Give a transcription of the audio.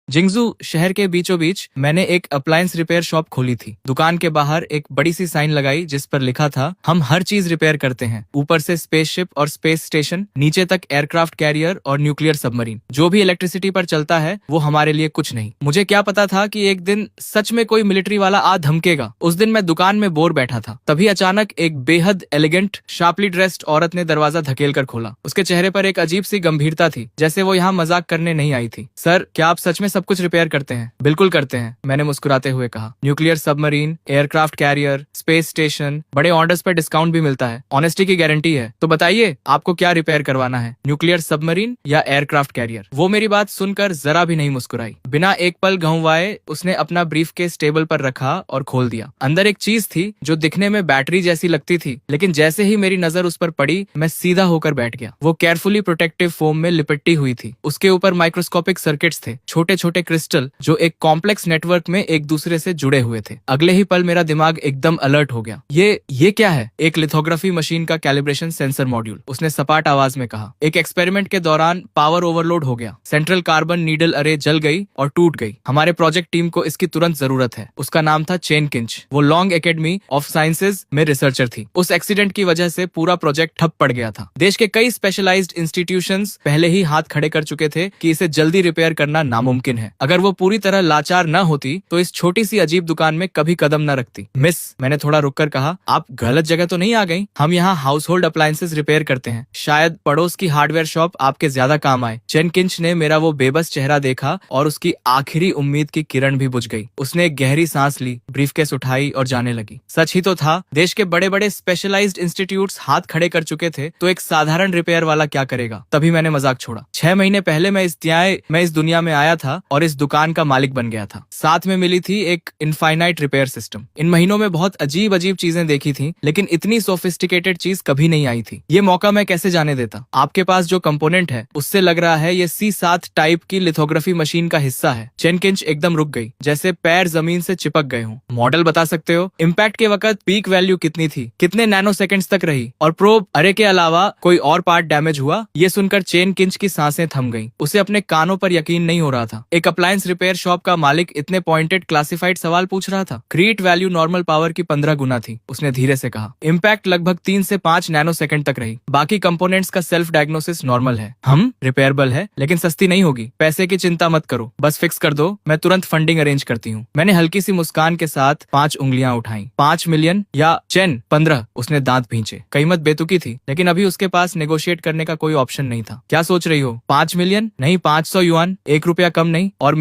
Jingzhou शहर के बीचों बीच मैंने एक अप्लायंस रिपेयर शॉप खोली थी। दुकान के बाहर एक बड़ी सी साइन लगाई जिस पर लिखा था, हम हर चीज रिपेयर करते हैं, ऊपर से स्पेसशिप और स्पेस स्टेशन, नीचे तक एयरक्राफ्ट कैरियर और न्यूक्लियर सबमरीन। जो भी इलेक्ट्रिसिटी पर चलता है वो हमारे लिए कुछ नहीं। मुझे क्या पता था कि एक दिन सच में कोई मिलिट्री वाला आ धमकेगा। उस दिन मैं दुकान में बोर बैठा था, तभी अचानक एक बेहद एलिगेंट शार्पली ड्रेस्ड औरत ने दरवाजा धकेल कर खोला। उसके चेहरे पर एक अजीब सी गंभीरता थी, जैसे वो यहाँ मजाक करने नहीं आई थी। सर, क्या आप सच में सब कुछ रिपेयर करते हैं? बिल्कुल करते हैं, मैंने मुस्कुराते हुए कहा। Nuclear submarine, aircraft carrier, space station, बड़े ऑर्डर्स पर डिस्काउंट भी मिलता है। ऑनेस्टी की गारंटी है। तो बताइए, आपको क्या रिपेयर करवाना है, न्यूक्लियर सबमरीन या एयरक्राफ्ट कैरियर? वो मेरी बात सुनकर जरा भी नहीं मुस्कुराई। बिना एक पल गंवाए उसने अपना ब्रीफकेस टेबल पर रखा और खोल दिया। अंदर एक चीज थी जो दिखने में बैटरी जैसी लगती थी, लेकिन जैसे ही मेरी नजर उस पर पड़ी मैं सीधा होकर बैठ गया। वो केयरफुली प्रोटेक्टिव फोम में लिपटी हुई थी। उसके ऊपर माइक्रोस्कोपिक सर्किट्स थे, छोटे छोटे क्रिस्टल जो एक कॉम्प्लेक्स नेटवर्क में एक दूसरे से जुड़े हुए थे। अगले ही पल मेरा दिमाग एकदम अलर्ट हो गया। ये क्या है? एक लिथोग्राफी मशीन का कैलिब्रेशन सेंसर मॉड्यूल, उसने सपाट आवाज में कहा। एक एक्सपेरिमेंट के दौरान पावर ओवरलोड हो गया, सेंट्रल कार्बन नीडल अरे जल गई और टूट गई। हमारे प्रोजेक्ट टीम को इसकी तुरंत जरूरत है। उसका नाम था चेन किंच। वो लॉन्ग एकेडमी ऑफ साइंसेज में रिसर्चर थी। उस एक्सीडेंट की वजह से पूरा प्रोजेक्ट ठप पड़ गया था। देश के कई स्पेशलाइज्ड इंस्टीट्यूशंस पहले ही हाथ खड़े कर चुके थे कि इसे जल्दी रिपेयर करना नामुमकिन है। अगर वो पूरी तरह लाचार न होती तो इस छोटी सी अजीब दुकान में कभी कदम न रखती। मिस, मैंने थोड़ा रुककर कहा, आप गलत जगह तो नहीं आ गई? हम यहाँ हाउस होल्ड अप्लायंसेज रिपेयर करते हैं। शायद पड़ोस की हार्डवेयर शॉप आपके ज्यादा काम आए। चेन किंच ने मेरा वो बेबस चेहरा देखा और उसकी आखिरी उम्मीद की किरण भी बुझ गई। उसने एक गहरी सांस ली, ब्रीफकेस उठाई और जाने लगी। सच ही तो था, देश के बड़े बड़े स्पेशलाइज्ड इंस्टीट्यूट्स हाथ खड़े कर चुके थे, तो एक साधारण रिपेयर वाला क्या करेगा? तभी मैंने मजाक छोड़ा। 6 महीने पहले मैं इस दुनिया में आया था और इस दुकान का मालिक बन गया था। साथ में मिली थी एक इनफाइनाइट रिपेयर सिस्टम। इन महीनों में बहुत अजीब अजीब चीजें देखी थी, लेकिन इतनी सोफिस्टिकेटेड चीज कभी नहीं आई थी। ये मौका मैं कैसे जाने देता? आपके पास जो कंपोनेंट है उससे लग रहा है ये C7 टाइप की लिथोग्राफी मशीन का हिस्सा है। चेन किंच एकदम रुक गई, जैसे पैर जमीन से चिपक गए हों। मॉडल बता सकते हो? इम्पैक्ट के वक्त पीक वैल्यू कितनी थी, कितने नैनो सेकेंड्स तक रही, और प्रोब अरे के अलावा कोई और पार्ट डैमेज हुआ? ये सुनकर चेन किंच की सांसें थम गईं। उसे अपने कानों पर यकीन नहीं हो रहा था। एक अप्लायंस रिपेयर शॉप का मालिक इतने पॉइंटेड क्लासिफाइड सवाल पूछ रहा था। क्रिएट वैल्यू नॉर्मल पावर की 15 गुना थी, उसने धीरे से कहा। इम्पैक्ट लगभग 3 से 5 नैनो सेकंड तक रही। बाकी कंपोनेंट्स का सेल्फ डायग्नोसिस नॉर्मल है। हम रिपेयरेबल है, लेकिन सस्ती नहीं होगी। पैसे की चिंता मत करो, बस फिक्स कर दो, मैं तुरंत फंडिंग अरेंज करती हूँ। मैंने हल्की सी मुस्कान के साथ 5 उंगलियां उठाई। 5 मिलियन या चेन 15? उसने दांत भींचे। कीमत बेतुकी थी, लेकिन अभी उसके पास नेगोशिएट करने का कोई ऑप्शन नहीं था। क्या सोच रही हो? 5 मिलियन नहीं, 500 युआन, 1 रुपया कम नहीं। और